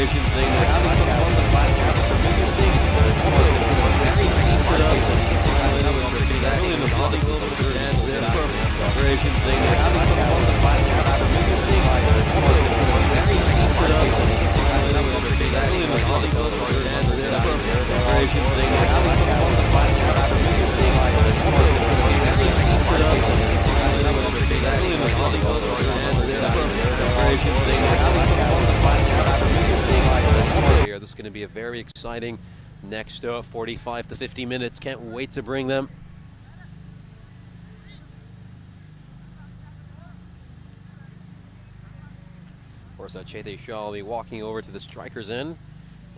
Operations thing. They're having some fun. The Black Caps are maybe seeing it. Very tapered up. Only in the volley a little bit of chance there from Operations thing. They're having some fun. The Black Caps are maybe seeing it. Very tapered up. Only in the volley a little bit of chance there from Operations thing. They're having some fun. The Black Caps are maybe seeing it. Very tapered up. Only in the volley a little bit of chance there from Operations thing. They're having some fun. The Black Caps are maybe seeing it. This is going to be a very exciting next 45 to 50 minutes. Can't wait to bring them. Of course, Chete Shah will be walking over to the striker's end,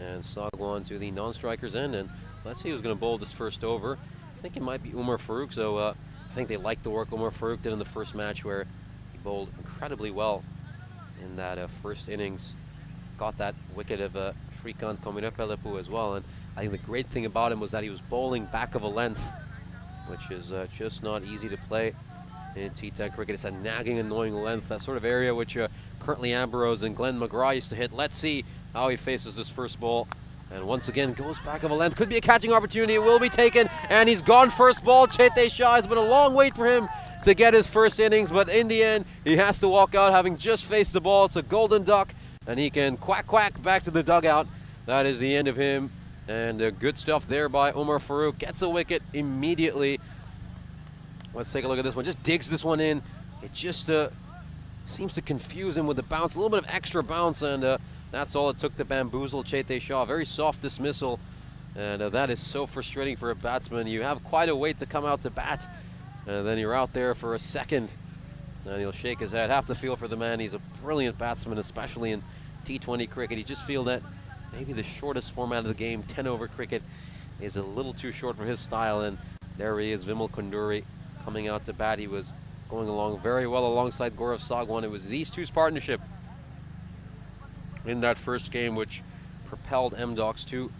and Sagwan to the non-striker's end. And let's see who's going to bowl this first over. I think it might be Umar Farouk. So I think they like the work Umar Farouk did in the first match, where he bowled incredibly well in that first innings. Got that wicket of Shrikant Kominapelepu as well. And I think the great thing about him was that he was bowling back of a length, which is just not easy to play in T10 cricket. It's a nagging, annoying length, that sort of area which Curtly Ambrose and Glenn McGrath used to hit. Let's see how he faces this first ball. And once again, goes back of a length. Could be a catching opportunity. It will be taken. And he's gone first ball. Chete Shah. It's been a long wait for him to get his first innings. But in the end, he has to walk out having just faced the ball. It's a golden duck. And he can quack, quack back to the dugout. That is the end of him. And good stuff there by Umar Farouk. Gets a wicket immediately. Let's take a look at this one. Just digs this one in. It just seems to confuse him with the bounce. A little bit of extra bounce, and that's all it took to bamboozle Chete Shah. Very soft dismissal, and that is so frustrating for a batsman. You have quite a wait to come out to bat, and then you're out there for a second, and he'll shake his head. Have to feel for the man. He's a brilliant batsman, especially in T20 cricket. You just feel that maybe the shortest format of the game, 10-over cricket, is a little too short for his style. And there he is, Vimal Kunduri, coming out to bat. He was going along very well alongside Gaurav Sagwan. It was these two's partnership in that first game which propelled MDocs to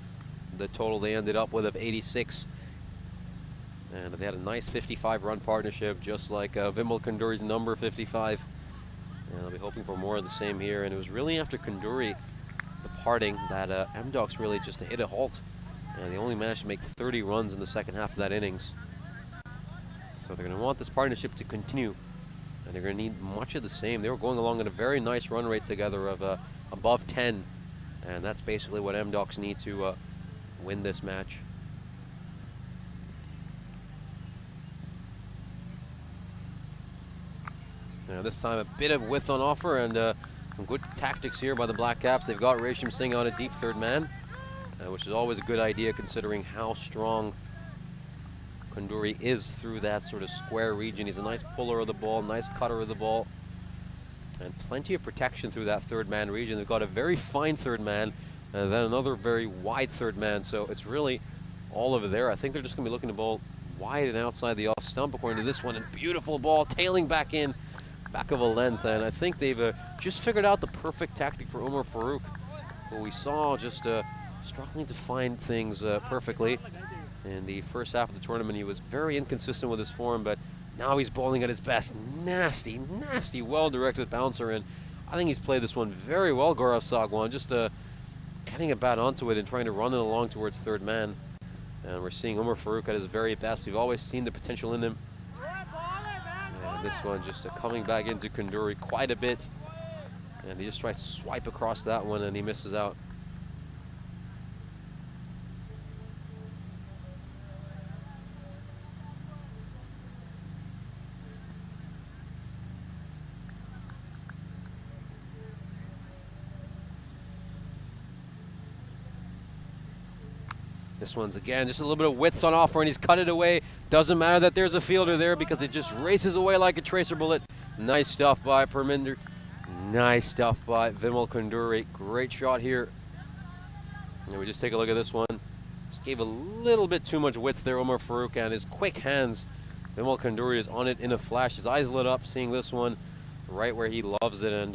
the total they ended up with of 86. And they had a nice 55-run partnership, just like Vimal Kunduri's number 55. And I'll be hoping for more of the same here. And it was really after Kunduri departing that MDocs really just hit a halt. And they only managed to make 30 runs in the second half of that innings. So they're going to want this partnership to continue, and they're going to need much of the same. They were going along at a very nice run rate together of above 10, and that's basically what MDocs need to win this match. Now this time a bit of width on offer, and some good tactics here by the Black Caps. They've got Resham Singh on a deep third man, which is always a good idea considering how strong Kunduri is through that sort of square region. He's a nice puller of the ball, nice cutter of the ball, and plenty of protection through that third man region. They've got a very fine third man, and then another very wide third man, so it's really all over there. I think they're just going to be looking to bowl wide and outside the off stump according to this one. And beautiful ball tailing back in, back of a length, and I think they've just figured out the perfect tactic for Umar Farouk, who we saw just struggling to find things perfectly. In the first half of the tournament, he was very inconsistent with his form, but now he's bowling at his best. Nasty, nasty, well-directed bouncer, and I think he's played this one very well, Gaurav Sagwan, just getting a bat onto it and trying to run it along towards third man. And we're seeing Umar Farouk at his very best. We've always seen the potential in him. And this one just coming back into Kunduri quite a bit. And he just tries to swipe across that one, and he misses out. This one's again just a little bit of width on offer, and he's cut it away. Doesn't matter that there's a fielder there because it just races away like a tracer bullet. Nice stuff by Parminder. Nice stuff by Vimal Kunduri. Great shot here. And we just take a look at this one. Just gave a little bit too much width there, Umar Farouk, and his quick hands. Vimal Kunduri is on it in a flash. His eyes lit up seeing this one right where he loves it, and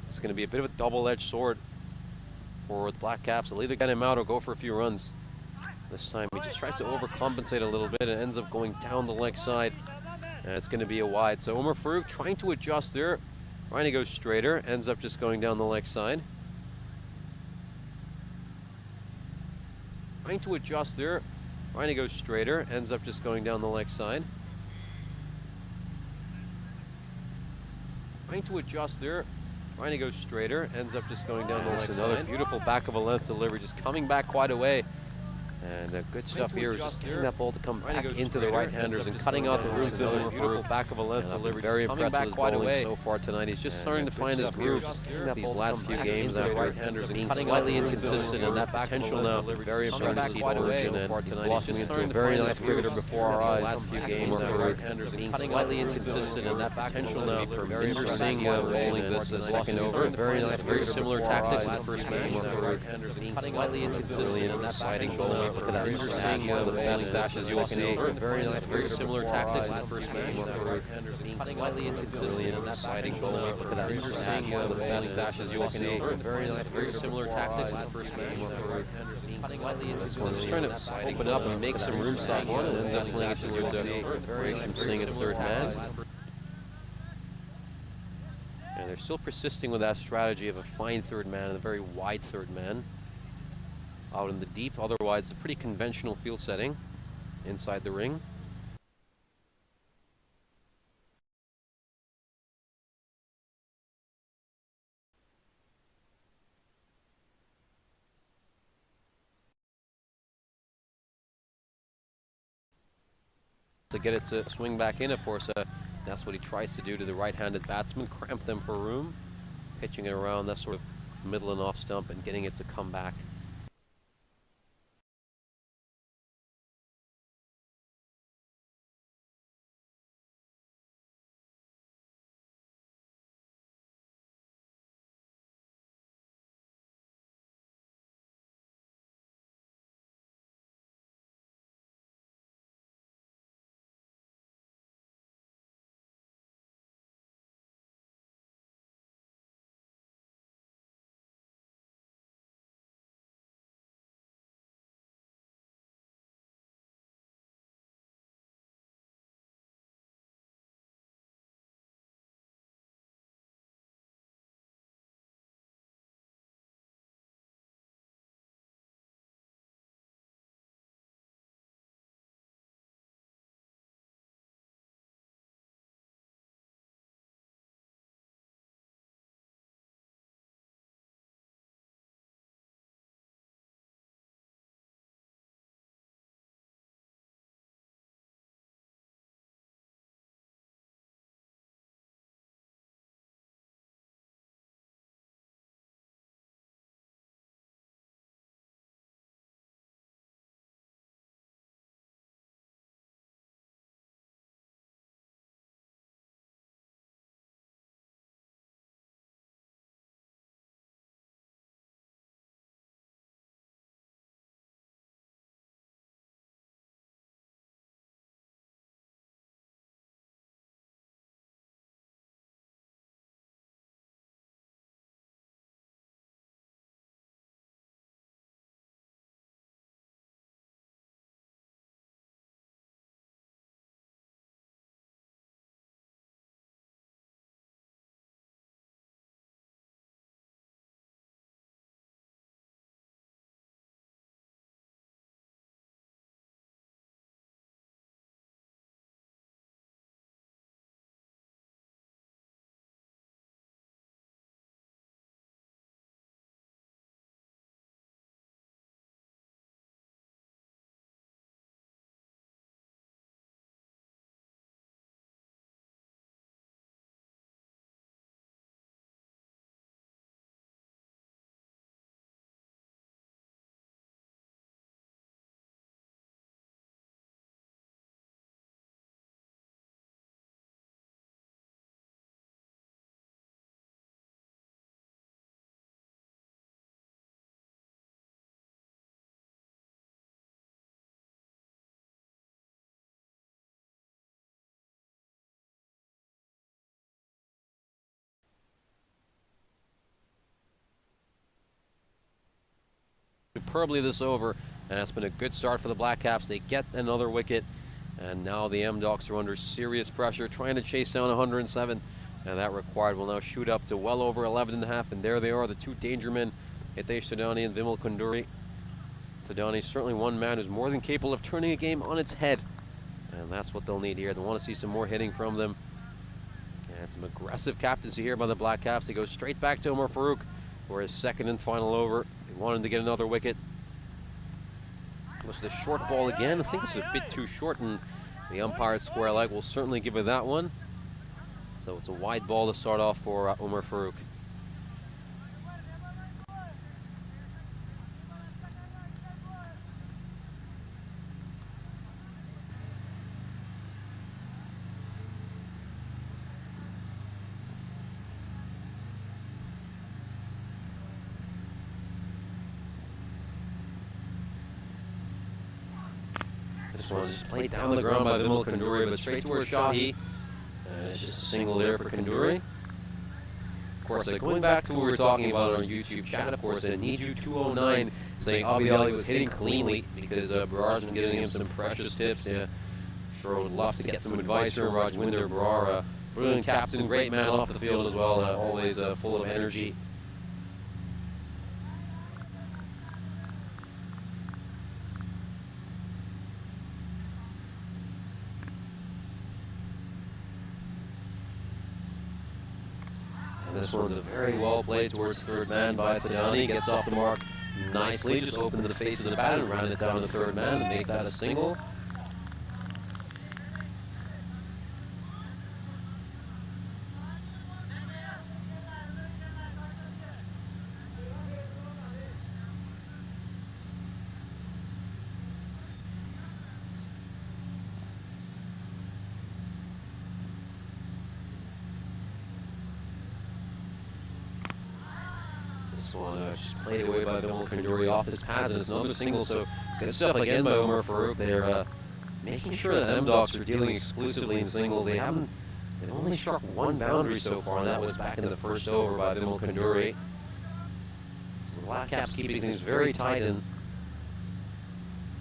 it's going to be a bit of a double-edged sword for the Black Caps. They'll either get him out or go for a few runs. This time he just tries to overcompensate a little bit and ends up going down the leg side, and it's going to be a wide. So Umar Farouk trying to adjust there, trying to go straighter, ends up just going down the leg side. Trying to adjust there, trying to go straighter, ends up just going down the leg side. Trying to adjust there, trying to go straighter, ends up just going down the leg side. Another beautiful back of a length delivery, just coming back quite a way. And good stuff here is just getting that ball to come back into the right-handers and cutting out the room to the beautiful back of a length delivery. Very impressed with his bowling so far tonight. He's just starting to find his groove. These last few games after right-handers being slightly inconsistent, and that potential now. Very impressed to see Origin and blossoming into a very nice cricketer before our eyes. Last few games after right-handers being slightly inconsistent, and that potential now. Very interesting bowling this second over. Very nice, very similar tactics as the first game after right-handers being slightly inconsistent, and that potential now. Look at that. Interesting the bowling dashes you can over. Very nice, very similar tactics as the first game. Being slightly inconsistent and that sliding bowling. Look at that. Interesting the bowling dashes you can over. Very nice, very similar tactics as the first game. Being slightly inconsistent. Just trying to open up and make some room stop one, and ends up playing it towards very seeing a third man. And they're still persisting with that strategy of a fine third man and a very wide third man out in the deep. Otherwise, it's a pretty conventional field setting inside the ring. To get it to swing back in, of course, that's what he tries to do to the right-handed batsman, cramp them for room, pitching it around that sort of middle and off stump and getting it to come back. Superbly this over, and it's been a good start for the Black Caps. They get another wicket, and now the M-Docs are under serious pressure, trying to chase down 107, and that required will now shoot up to well over 11.5, and there they are, the two danger men, Hitesh Sodani and Vimal Kunduri. Thadani's certainly one man who's more than capable of turning a game on its head. And that's what they'll need here. They want to see some more hitting from them. And some aggressive captaincy here by the Black Caps. They go straight back to Omar Farouk for his second and final over. They want him to get another wicket. Looks the short ball again. I think it's a bit too short, and the umpire's square leg will certainly give it that one. So it's a wide ball to start off for Omar Farouk. This one just played down the ground by Vimal Kanduri, but straight towards Shahi. And it's just a single there for Kanduri. Of course, going back to what we were talking about on our YouTube chat, of course, Niju209 saying Abid Ali was hitting cleanly because Barar's been giving him some precious tips. Yeah, sure would love to get some advice from Rajwinder Barar. Brilliant captain, great man off the field as well, always full of energy. This one's a very well played towards third man by Thadani. Gets off the mark nicely. Just opened the face of the bat and ran it down to third man and make that a single. This one just played away by Vimal Kanduri off his pads, and it's another single. So good stuff again by Omar Farouk. They're making sure that M-Docs are dealing exclusively in singles. They've only struck one boundary so far, and that was back in the first over by Vimal Kanduri. So the Black Caps keeping things very tight, and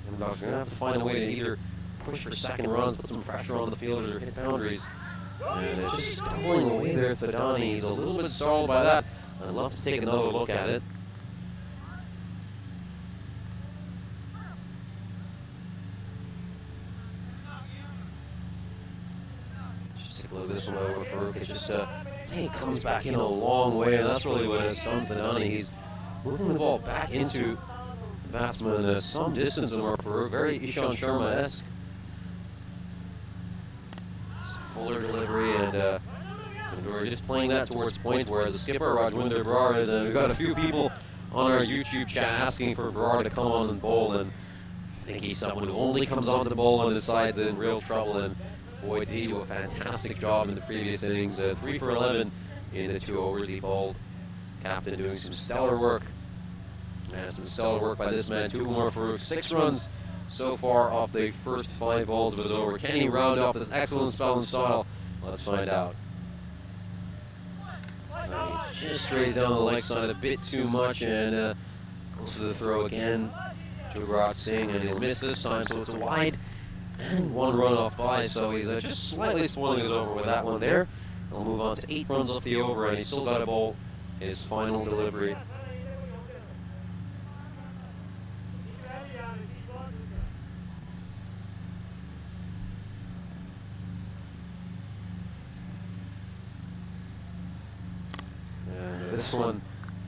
M-Docs are going to have to find a way to either push for second runs, put some pressure on the fielders, or hit boundaries. And it's just stumbling away there, Thadani. He's a little bit startled by that. I'd love to take another look at it. Just take a look at this one over Farouk. It's just, I think he comes back in a long way, and that's really what stuns Thadani. He's moving the ball back into the batsman some distance over Farouk. Very Ishan Sharma-esque. Fuller delivery, and we're just playing that towards point where the skipper, Rajwinder Barar, is. And we've got a few people on our YouTube chat asking for Barar to come on and bowl, and I think he's someone who only comes on to bowl when the side's in real trouble, and boy, did he do a fantastic job in the previous innings. 3 for 11 in the 2 overs he bowled. Captain doing some stellar work, and some stellar work by this man, too. Omar Farouk, 6 runs so far off the first 5 balls of his over. Can he round off this excellent spell and style? Let's find out. Just strays down the leg side a bit too much, and goes to the throw again. Jugarat Singh, and he'll miss this time, so it's a wide and 1 run off by. So he's just slightly spoiling his over with that one there. He'll move on to 8 runs off the over, and he's still got to bowl his final delivery. This one,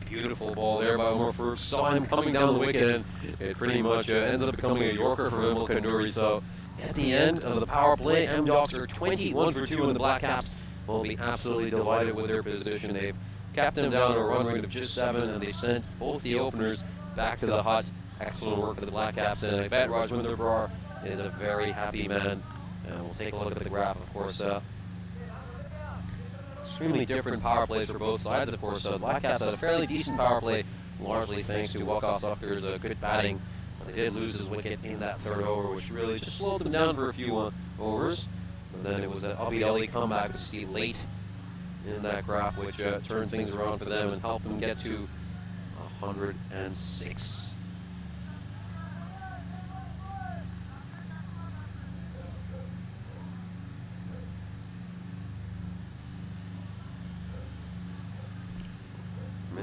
beautiful ball there by Omar Farouk. Saw him coming down the wicket, and it pretty much ends up becoming a Yorker for Vimal Kanduri. So at the end of the power play, M-Docs are 21 for 2, and the Black Caps will be absolutely delighted with their position. They've kept them down to a run rate of just 7, and they've sent both the openers back to the hut. Excellent work for the Black Caps, and I bet Rajwinder Barar is a very happy man. And we'll take a look at the graph, of course. Extremely different power plays for both sides, of course. Black Caps had a fairly decent power play, largely thanks to Waqas Akhtar's good batting. But they did lose his wicket in that 3rd over, which really just slowed them down for a few overs. And then it was an Abid Ali comeback to see late in that graph, which turned things around for them and helped them get to 106.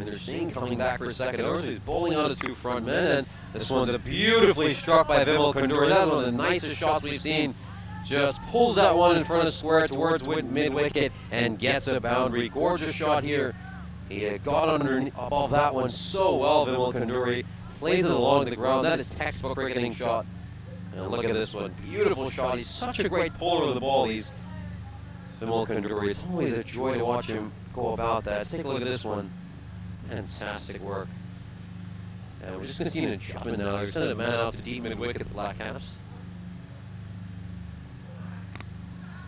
They're seeing coming back for a second over. So he's bowling on his two front men, and this one's beautifully struck by Vimal Kanduri. That's one of the nicest shots we've seen. Just pulls that one in front of square towards mid-wicket and gets a boundary. Gorgeous shot here. He got above that one so well, Vimal Kanduri. Plays it along the ground. That is textbook cricketing shot. And look at this one. Beautiful shot. He's such a great puller of the ball. He's Vimal Kanduri. It's always a joy to watch him go about that. Take a look at this one. Fantastic work. And we're just going to see an adjustment now. They're sending a man out to deep mid-wicket at the Black Caps.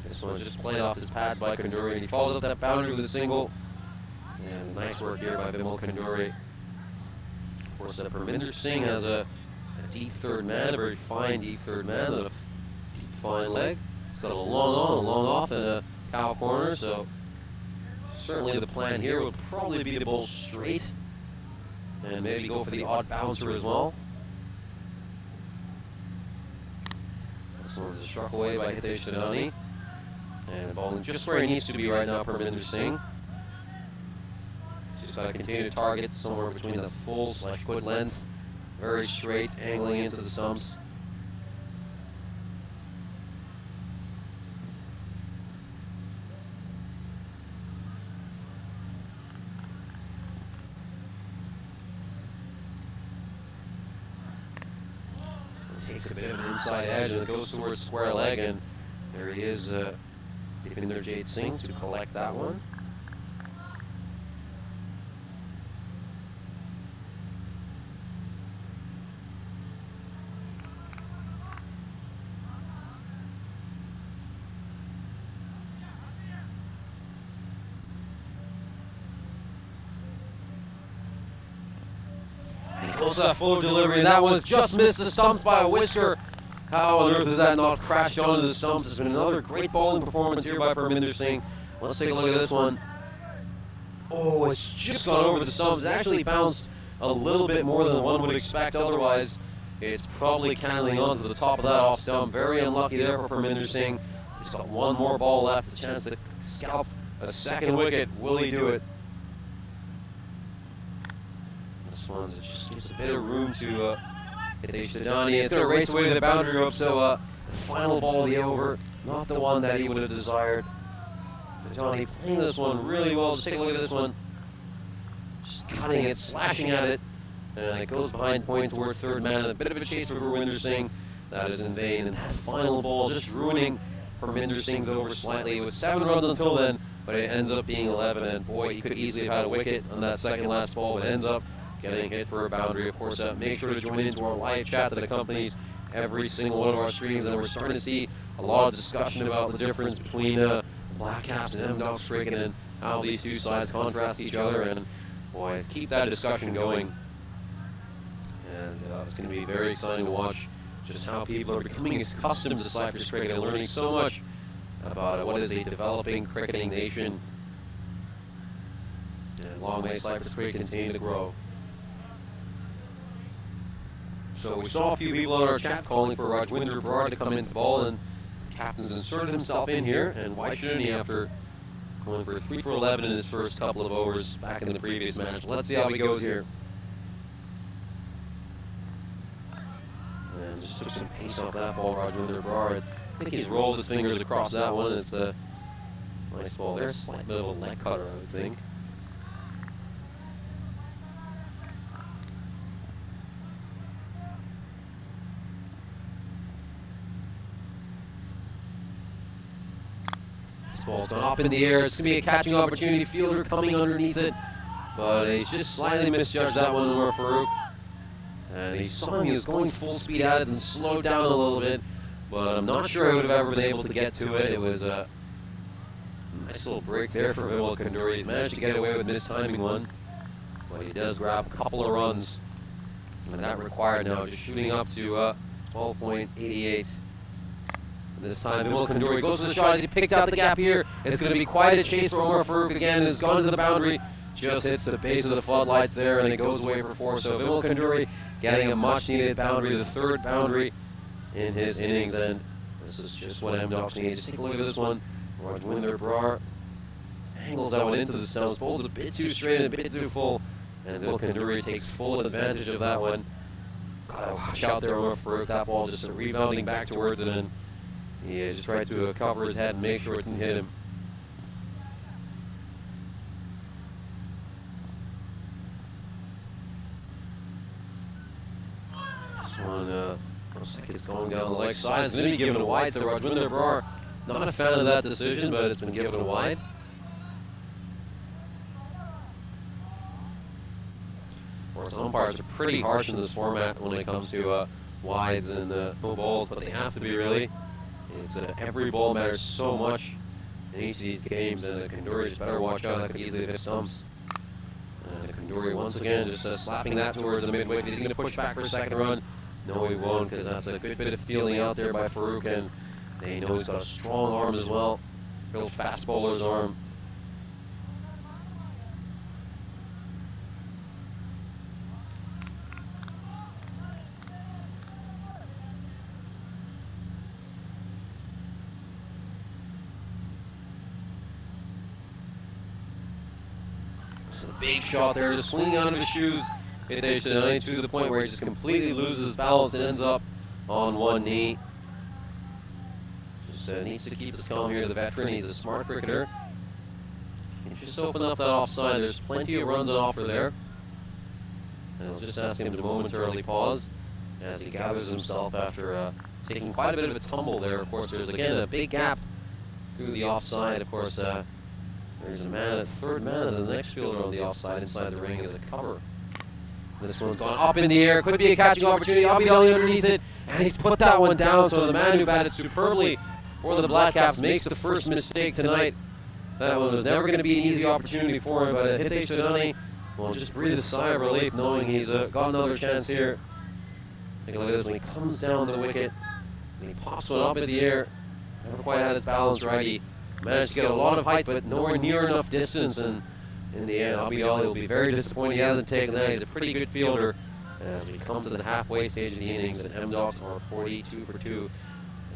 This one just played off his pad by Kanduri, and he follows up that boundary with a single. And nice work here by Vimal Kanduri. Of course, Parminder Singh has a deep third man, a very fine deep third man, and a deep fine leg. He's got a long on, a long off, and a cow corner, so certainly the plan here would probably be to bowl straight and maybe go for the odd bouncer as well. This one's struck away by Hitesh Sidani. And bowling just where he needs to be right now, Parminder Singh. He's just got to continue to target somewhere between the full/good length. Very straight, angling into the stumps. Takes a bit of an inside edge and it goes towards square leg, and there he is, Deepinder Singh to collect that one. Close that full delivery, and that was just missed the stumps by a whisker. How on earth has that not crashed onto the stumps? It's been another great bowling performance here by Parminder Singh. Let's take a look at this one. Oh, it's just gone over the stumps. It's actually bounced a little bit more than one would expect otherwise. It's probably candling onto the top of that off stump. Very unlucky there for Parminder Singh. He's got one more ball left, a chance to scalp a second wicket. Will he do it? This one just gives a bit of room to Hitesh Sidani. It's going to race away to the boundary rope, so the final ball of the over, not the one that he would have desired. Sidani playing this one really well. Just take a look at this one. Just cutting it, slashing at it, and it goes behind point towards third man. And a bit of a chase for Parminder Singh. That is in vain, and that final ball just ruining Parminder Singh's over slightly. It was 7 runs until then, but it ends up being 11, and boy, he could easily have had a wicket on that second last ball, but ends up getting hit for a boundary. Of course, make sure to join into our live chat that accompanies every single one of our streams, and we're starting to see a lot of discussion about the difference between Black Caps and M-Docs cricket and how these two sides contrast each other, and boy, keep that discussion going. And it's going to be very exciting to watch just how people are becoming accustomed to Cyprus cricket and learning so much about what is a developing cricketing nation. And long may Cyprus cricket continue to grow. So we saw a few people in our chat calling for Rajwinder Brar to come into ball, and the captain's inserted himself in here, and why shouldn't he after going for 3 for 11 in his first couple of overs back in the previous match. Let's see how he goes here. And just took some pace off that ball, Rajwinder Brar. I think he's rolled his fingers across that one, and it's a nice ball there. Slight bit of a leg cutter, I would think. Ball's gone up in the air. It's going to be a catching opportunity. Fielder coming underneath it. But he's just slightly misjudged that one, Umar Farooq. And he saw him. He was going full speed at it and slowed down a little bit. But I'm not sure I would have ever been able to get to it. It was a nice little break there for Vimal Kanduri. He managed to get away with mistiming one. But he does grab a couple of runs. And that required now just shooting up to 12.88. This time, Vimal Kanduri goes to the shot as he picked out the gap here. It's going to be quite a chase for Umar Farooq again. It's gone to the boundary. Just hits the base of the floodlights there, and it goes away for 4. So Vimal Kanduri getting a much-needed boundary, the 3rd boundary in his innings. And this is just what M-Docs need. Just take a look at this one. Rajwinder Brar angles that one into the stumps. Bowls a bit too straight and a bit too full. And Vimal Kanduri takes full advantage of that one. Gotta watch out there, Umar Farouk. That ball just rebounding back towards it, and he just tried to cover his head and make sure it didn't hit him. This one looks like it's going down the leg side. It's going to be given a wide to Rajwinder Brar. Not a fan of that decision, but it's been given a wide. Of course, umpires are pretty harsh in this format when it comes to wides and no balls, but they have to be, really. It's every ball matters so much in each of these games, and Kanduri just better watch out. That could easily hit stumps. And Kanduri once again just slapping that towards the mid-wicket. He's going to push back for a second run. No, he won't, because that's a good bit of fielding out there by Farouk, and they know he's got a strong arm as well. Real fast bowler's arm. Big shot there, just swinging out of his shoes. Hitesh to the point where he just completely loses his balance and ends up on one knee. Just needs to keep his calm here. The veteran, he's a smart cricketer. He just opened up that offside. There's plenty of runs on offer there. And I'll just ask him to momentarily pause as he gathers himself after taking quite a bit of a tumble there. Of course, there's again a big gap through the offside. Of course, there's a third man, and the next fielder on the offside inside the ring is a cover. This one's gone up in the air. Could be a catching opportunity. Abid Ali underneath it, and he's put that one down. So the man who batted superbly for the Black Caps makes the first mistake tonight. That one was never going to be an easy opportunity for him, but Hitesh Sodani will just breathe a sigh of relief knowing he's got another chance here. Take a look at this when he comes down the wicket, and he pops one up in the air. Never quite had his balance right. He managed to get a lot of height, but nowhere near enough distance, and in the end, Abid Ali will be very disappointed he hasn't taken that. He's a pretty good fielder as we come to the halfway stage of the innings, and M-Docs are 42 for 2.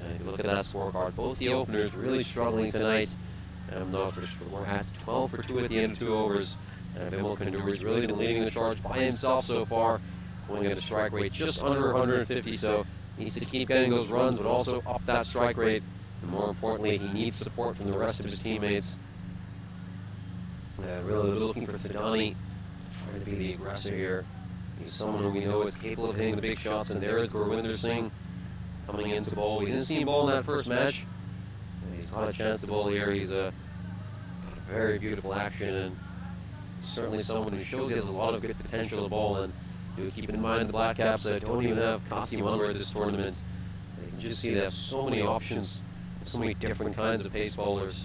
And if you look at that scorecard, both the openers really struggling tonight. M-Docs were at 12 for 2 at the end of 2 overs, and Vimal Kanduri's really been leading the charge by himself so far, going at a strike rate just under 150, so he needs to keep getting those runs, but also up that strike rate. And more importantly, he needs support from the rest of his teammates. Really looking for Thadani, trying to be the aggressor here. He's someone who we know is capable of hitting the big shots, and there is Gurwinder Singh coming in to bowl. We didn't see him bowl in that first match, and he's got a chance to bowl here. He's got a very beautiful action, and certainly someone who shows he has a lot of good potential to bowl. And do keep in mind the Black Caps don't even have Qasim Anwar at this tournament. You can just see they have so many options, so many different kinds of pace bowlers.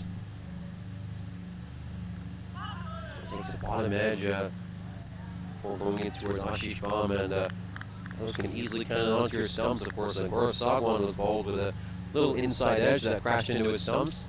So takes the bottom edge before going in towards Ashish Bam, and those can easily kind of onto your stumps. Of course, Gaurav Sagwan was bowled with a little inside edge that crashed into his stumps.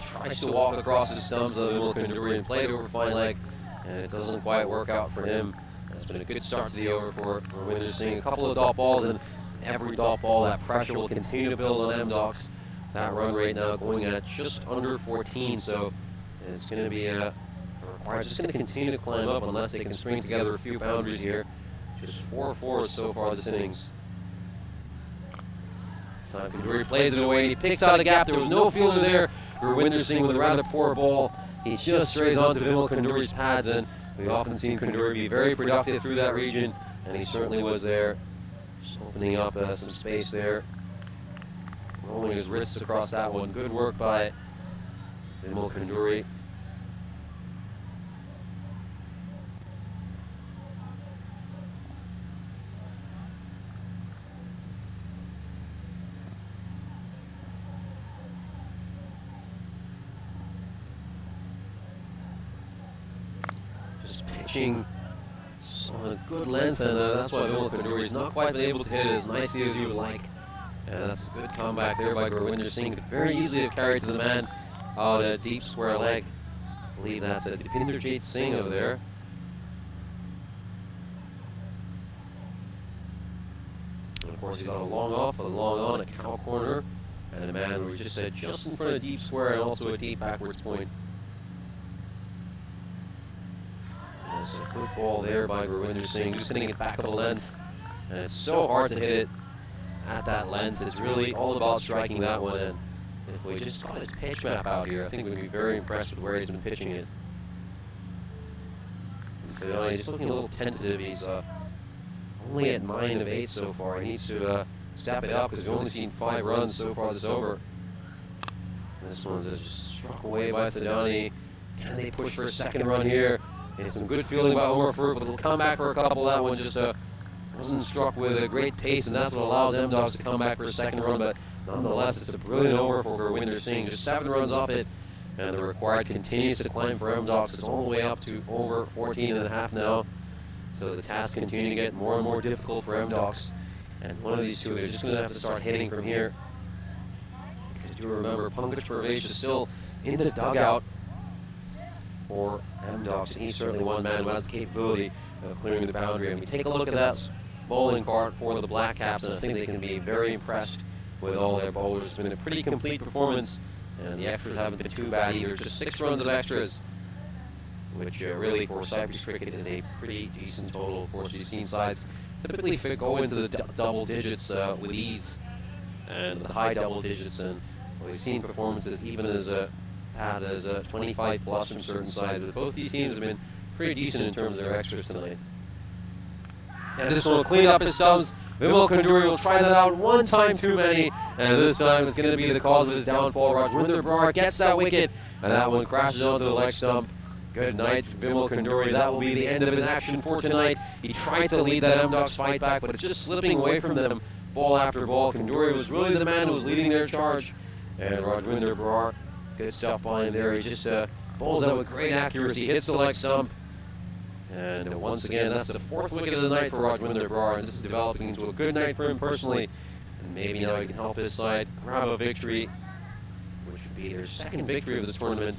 Tries to walk across his stumps of Vimal Kanduri and play it over fine leg, and it doesn't quite work out for him. It's been a good start to the over for Gurwinder Singh. A couple of dot balls, and every dot ball, that pressure will continue to build on M-Docs. That run rate now going at just under 14, so it's going to be just going to continue to climb up unless they can string together a few boundaries here. Just 4 fours so far this innings. Kanduri plays it away, and he picks out a gap. There was no fielder there. Gurwinder Singh with a rather poor ball. He just strays onto Vimal Kanduri's pads, and we've often seen Kanduri be very productive through that region, and he certainly was there. Just opening up some space there. Rolling his wrists across that one. Good work by Vimal Kanduri. Pitching on a good length, and that's why Vimal Kanduri has not quite been able to hit it as nicely as you would like. And that's a good comeback there by Gurwinder Singh. Could very easily have carried to the man out a deep square leg. I believe that's Dipinderjit Singh over there. course, he's got a long off, a long on, a cow corner, and a man we just said just in front of deep square, and also a deep backwards point. And it's a good ball there by Gurwinder Singh, just hitting it back up a length, and it's so hard to hit it at that length. It's really all about striking that one in. If we just got his pitch map out here, I think we'd be very impressed with where he's been pitching it. So, he's looking a little tentative. He's only at 9 of 8 so far. He needs to step it up because we've only seen 5 runs so far this over. This one's just struck away by Thadani. Can they push for a second run here? It's some good feeling by Umar Farouk, but he'll come back for a couple. That one just wasn't struck with a great pace, and that's what allows M-Dogs to come back for a second run. But nonetheless, it's a brilliant over for Gurwinder Singh. Just 7 runs off it, and the required continues to climb for M-Dogs. It's all the way up to over 14.5 now. So the task continuing to get more and more difficult for M-Dogs. And one of these two, they're just going to have to start hitting from here. Because do remember, Pankaj Parvesh is still in the dugout for M-Dogs. And he's certainly one man who has the capability of clearing the boundary. And we take a look at that bowling card for the Black Caps, and I think they can be very impressed with all their bowlers. It's been a pretty complete performance, and the extras haven't been too bad either. Just 6 runs of extras, which really for Cyprus cricket is a pretty decent total. Of course, you've seen sides typically go into the double digits with ease, and the high double digits, and we've seen performances even as bad as 25 plus from certain sides. But both these teams have been pretty decent in terms of their extras tonight. And this one will clean up his stumps. Vimal Kanduri will try that out one time too many, and this time it's going to be the cause of his downfall. Rajwinder Brar gets that wicket, and that one crashes onto the leg stump. Good night, Vimal Kanduri. That will be the end of his action for tonight. He tried to lead that M-Dogs fight back, but it's just slipping away from them ball after ball. Kanduri was really the man who was leading their charge, and Rajwinder Brar, good stuff by him there. He just bowls out with great accuracy, hits the leg stump. And once again, that's the 4th wicket of the night for Rajwinder Brar, and this is developing into a good night for him personally. And maybe now he can help his side grab a victory, which would be their 2nd victory of this tournament.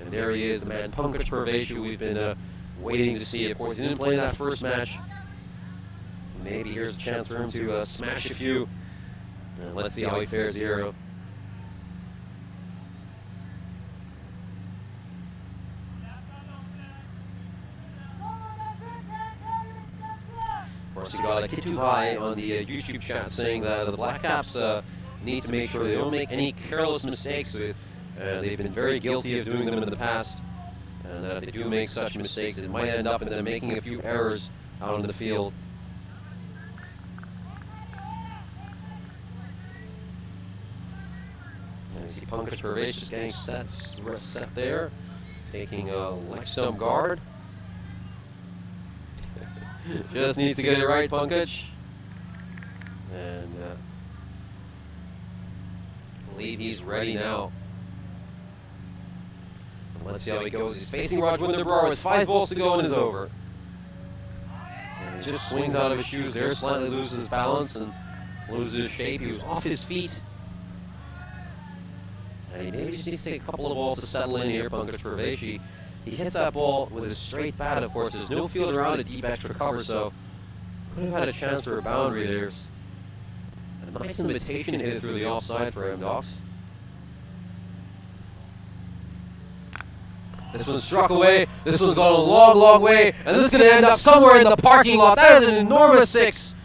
And there he is, the man Pankaj Parvesh, who we've been waiting to see. Of course, he didn't play in that first match. Maybe here's a chance for him to smash a few. And let's see how he fares here. Of course, you got a Kitu Bhai on the YouTube chat saying that the Black Caps need to make sure they don't make any careless mistakes. They've been very guilty of doing them in the past, and if they do make such mistakes, it might end up in them making a few errors out in the field. And you see Pankaj Parvesh just getting set there, taking a leg stump guard. Just needs to get it right, Pankaj. And I believe he's ready now. And let's see how he goes. He's facing Rajwinder Brar with 5 balls to go in his over. And he just swings out of his shoes there, slightly loses his balance and loses his shape. He was off his feet. And he maybe just needs to take a couple of balls to settle in here, Pankaj Parvesh. He hits that ball with his straight bat. Of course, there's no field around a deep extra cover, so could have had a chance for a boundary. There's a nice invitation hit through the offside for M-Dogs. This one struck away. This one's gone a long, long way, and this is going to end up somewhere in the parking lot. That is an enormous 6.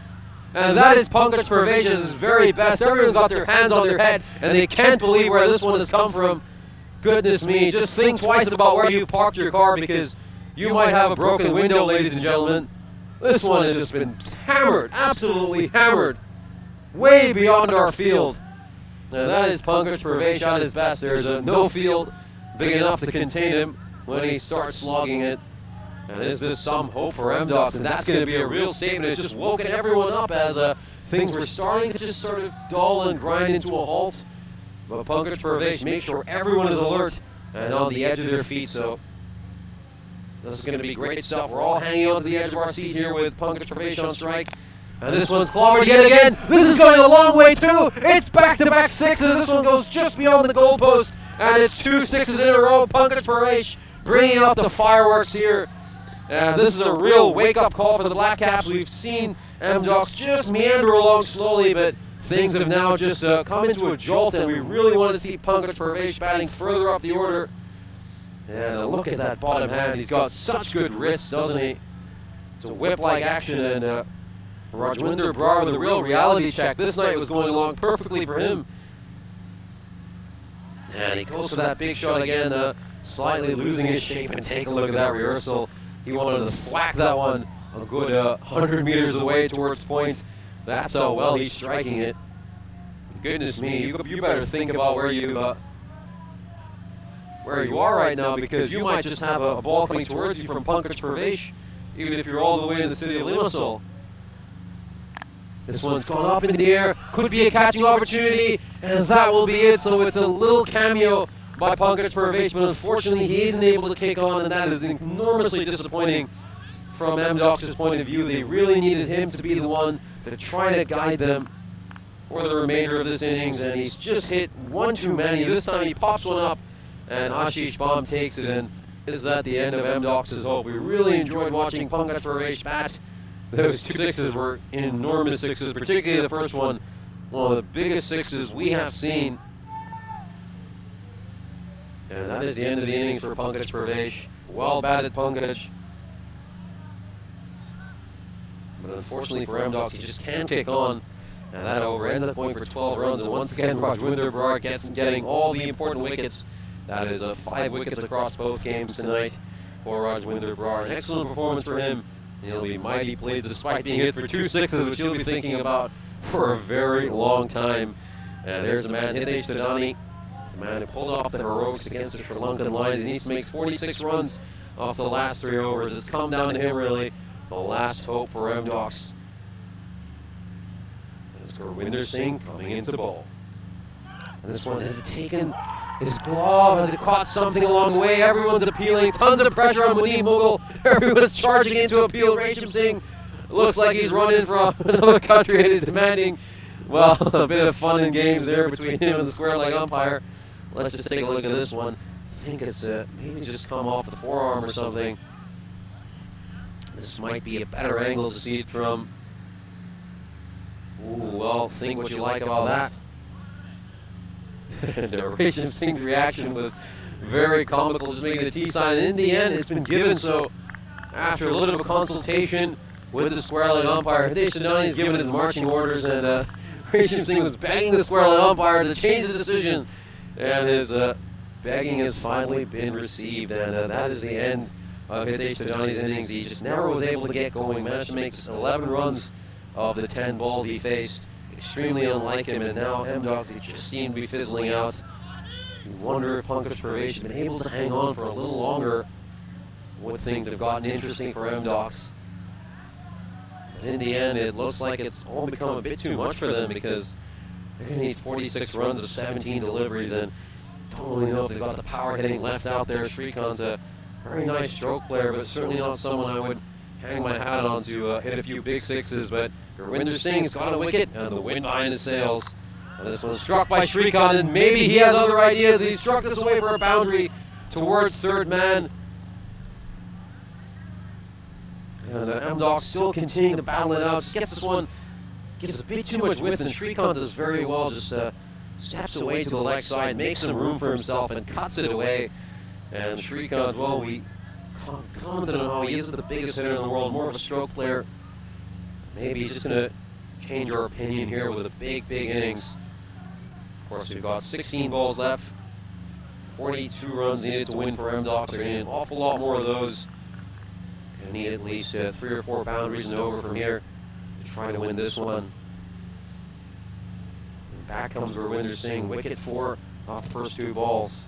And that is Pankaj Parvesh's very best. Everyone's got their hands on their head, and they can't believe where this one has come from. Goodness me, just think twice about where you parked your car, because you might have a broken window, ladies and gentlemen. This one has just been hammered, absolutely hammered, way beyond our field. Now that is Pankaj Parvesh at his best. There's no field big enough to contain him when he starts slogging it. And is this some hope for M-Dogs? And that's going to be a real statement. It's just woken everyone up as things were starting to just sort of dull and grind into a halt. But Pankaj Parvesh makes sure everyone is alert and on the edge of their feet. So this is going to be great stuff. We're all hanging on to the edge of our seat here with Pankaj Parvesh on strike. And this one's clobbered yet again. This is going a long way too. It's back-to-back 6s. This one goes just beyond the goalpost. And it's 2 6s in a row. Pankaj Parvesh bringing up the fireworks here. This is a real wake-up call for the Black Caps. We've seen M-Docs just meander along slowly, but things have now just come into a jolt, and we really want to see Pankaj Parvesh batting further up the order. And look at that bottom hand. He's got such good wrists, doesn't he? It's a whip-like action, and Rajwinder Brar with a real reality check. This night was going along perfectly for him. And he goes for that big shot again, slightly losing his shape, and take a look at that rehearsal. He wanted to thwack that one a good 100 meters away towards point. That's how well he's striking it. Goodness me, you better think about where you are right now, because you might just have a ball coming towards you from Pankaj Parvesh, even if you're all the way in the city of Limassol. This one's gone up in the air, could be a catching opportunity, and that will be it. So it's a little cameo by Pankaj Parvesh, but unfortunately he isn't able to kick on, and that is enormously disappointing from M-Docs' point of view. They really needed him to be the one to try to guide them for the remainder of this innings, and he's just hit one too many. This time he pops one up, and Ashish Baum takes it, and this is at the end of M-Docs' hope. We really enjoyed watching Pankaj Parvesh bat. Those 2 sixes were enormous sixes, particularly the first one of the biggest sixes we have seen. And that is the end of the innings for Pankaj Parvesh. Well batted, Pankaj. But unfortunately for M-Docs, he just can't kick on. And that over ends up going for 12 runs. And once again, Rajwinder Brar getting all the important wickets. That is 5 wickets across both games tonight for Rajwinder Brar. An excellent performance for him. He'll be mighty pleased despite being hit for 2 sixes, which he'll be thinking about for a very long time. And there's the man, Hitesh Thadani, the man who pulled off the heroics against the Sri Lankan Lions. He needs to make 46 runs off the last 3 overs. It's come down to him, really. The last hope for M-Docs. And it's Gurwinder Singh coming into bowl. And this one, has it taken his glove? Has it caught something along the way? Everyone's appealing. Tons of pressure on Muneeb Mughal. Everyone's charging in to appeal. Resham Singh looks like he's running from another country and he's demanding, well, a bit of fun and games there between him and the square leg umpire. Let's just take a look at this one. I think it's maybe just come off the forearm or something. This might be a better angle to see it from. Ooh, well, think what you like about that. And Resham Singh's reaction was very comical, just making the T sign. And in the end, it's been given. So after a little bit of a consultation with the square leg umpire, Hitesh Thadani has given his marching orders, and Resham Singh was begging the square leg umpire to change the decision. And his begging has finally been received, and that is the end of Hitesh Thadani's innings. He just never was able to get going, managed to make 11 runs of the 10 balls he faced. Extremely unlike him, and now M-Docs, they just seem to be fizzling out. You wonder if Pankaj Parvesh has been able to hang on for a little longer. Would things have gotten interesting for M-Docs? But in the end, it looks like it's all become a bit too much for them, because they're going to need 46 runs of 17 deliveries, and don't really know if they've got the power hitting left out there. Shrikant's a very nice stroke player, but certainly not someone I would hang my hat on to hit a few big sixes. But Gurwinder Singh's got a wicket, and the wind behind his sails. And this one's struck by Shrikant, and maybe he has other ideas. He struck this away for a boundary towards third man. And M-Docs still continuing to battle it out. Just gets this one, gives a bit too much width, and Shrikant does very well. Just steps away to the leg side, makes some room for himself, and cuts it away. And Shrikant, well, we commented on how he isn't the biggest hitter in the world, more of a stroke player. Maybe he's just going to change our opinion here with a big, big innings. Of course, we've got 16 balls left, 42 runs needed to win for M-Docs. They're going to need an awful lot more of those. Going to need at least 3 or 4 boundaries and over from here to try to win this one. And back comes Gurwinder Singh, wicket 4 off the first 2 balls.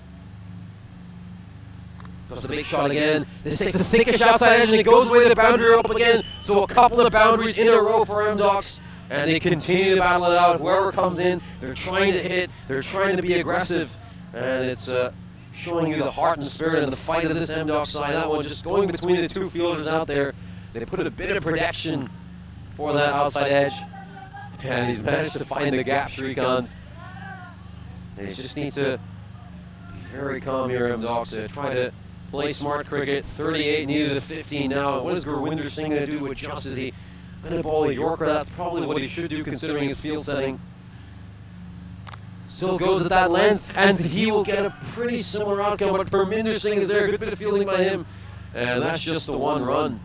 Goes the big shot again. This takes the thickish outside edge, and it goes away to the boundary up again. So a couple of boundaries in a row for M-Docs, and they continue to battle it out. Whoever comes in, they're trying to hit, they're trying to be aggressive, and it's showing you the heart and spirit and the fight of this M-Docs side. That one just going between the 2 fielders out there. They put a bit of protection for that outside edge, and he's managed to find the gap, Shrikant. They just need to be very calm here, M-Docs, to try to play smart cricket. 38 needed a 15 now. What is Gurwinder Singh going to do to adjust? Is he Minute ball Yorker, that's probably what he should do considering his field setting. Still goes at that length, and he will get a pretty similar outcome, but Parminder Singh is there, a good bit of fielding by him, and that's just the one run.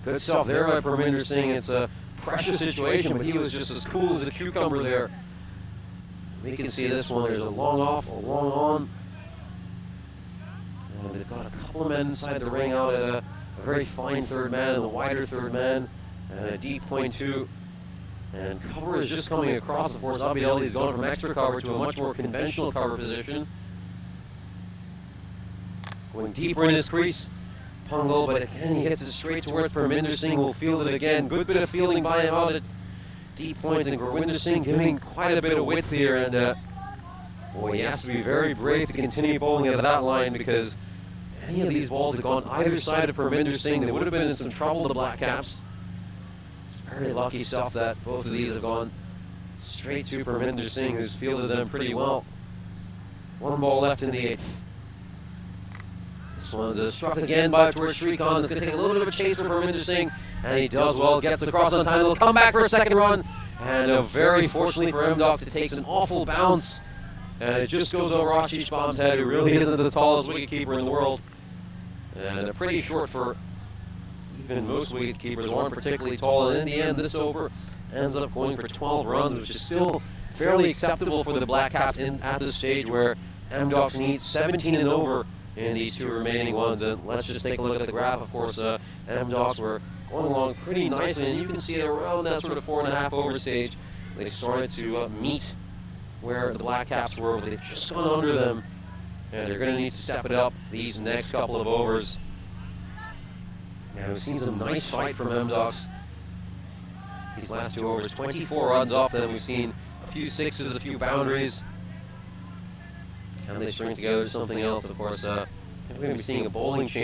Good stuff there by Parminder Singh. It's a pressure situation, but he was just as cool as a cucumber there. We can see this one, there's a long off, a long on. And they've got a couple of men inside the ring out at a very fine third man and a wider third man, and a deep point two. And cover is just coming across. Of course, Abhidelli's gone from extra cover to a much more conventional cover position. Going deeper in his crease, Pungo, but again he hits it straight towards Parminder Singh, who will field it again. Good bit of fielding by him out at deep point, and Gurwinder Singh giving quite a bit of width here. And boy, he has to be very brave to continue bowling at that line, because any of these balls had gone either side of Parminder Singh, they would have been in some trouble, the Black Caps. Very lucky stuff that both of these have gone straight to Parminder Singh, who's fielded them pretty well. One ball left in the eighth. This one's struck again by towards Shrikant. It's going to take a little bit of a chase for Parminder Singh, and he does well, gets across on time. He'll come back for a second run, and very fortunately for M-Docs, it takes an awful bounce, and it just goes over Ashish Baum's head, who really isn't the tallest wicketkeeper in the world, and pretty short for even most wicket keepers aren't particularly tall, and in the end this over ends up going for 12 runs, which is still fairly acceptable for the Black Caps at this stage, where M-Docs need 17 and over in these two remaining ones. And let's just take a look at the graph. Of course, M-Docs were going along pretty nicely, and you can see it around that sort of 4.5 over stage. They started to meet where the Black Caps were, but they've just gone under them, and they're going to need to step it up these next couple of overs. Now, we've seen some nice fight from M-Docs these last two overs. 24 runs off them. We've seen a few sixes, a few boundaries. Can they string together something else? Of course, we're going to be seeing a bowling change